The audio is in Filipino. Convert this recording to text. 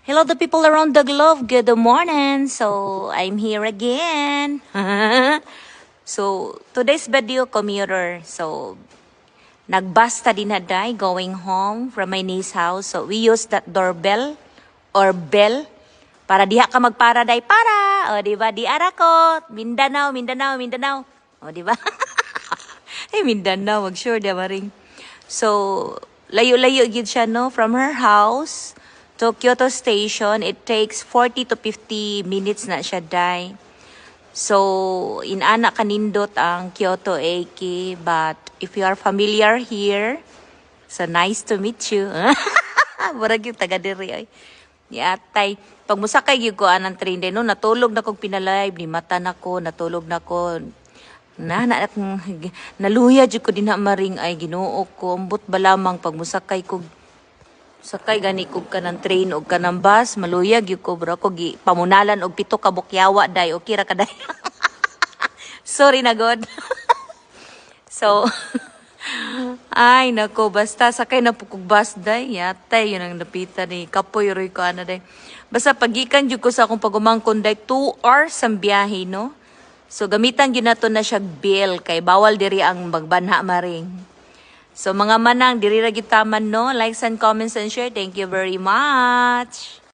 Hello, the people around the globe. Good morning. So, I'm here again. So, today's video, commuter. So, nagbasta din na day going home from my niece's house. So, we use that doorbell or bell para diha ka magpara day para. O, di ba? Di ara ko. Mindanao, Mindanao, Mindanao. O, di ba? Eh, Mindanao. Mag-sure, di ba ring? So, layo-layo gid siya, no? From her house to Kyoto Station, it takes 40 to 50 minutes na siya, day. So, inana kanindot ang Kyoto Eki, but if you are familiar here, so nice to meet you. Murag yung taga diri ay. Yatay, pag musakay gyud ko anang train din, no, natulog na kog pinalive, ni mata na ko, natulog na ko. Naluya jud ko din na maring ay Ginoo ko, ambot ba lamang pag musakay kog sakay gani kog kanang train og kanang bus, maluyag gyud ko bro ko gi pamunalan og pito ka bukyawa day o kira ka day. Sorry na god. So ay nako, basta sakay na pukog bus day, yatay yun ang napita ni kapoy roy ko ana day. Basta pagikan jud ko sa akong pagumangkon day 2 hours ang biyahe, no. So gamitan gyud nato na siya bill kay bawal diri ang magbanha maring. So mga manang, diri ra gyud taman, no? Likes and comments and share. Thank you very much.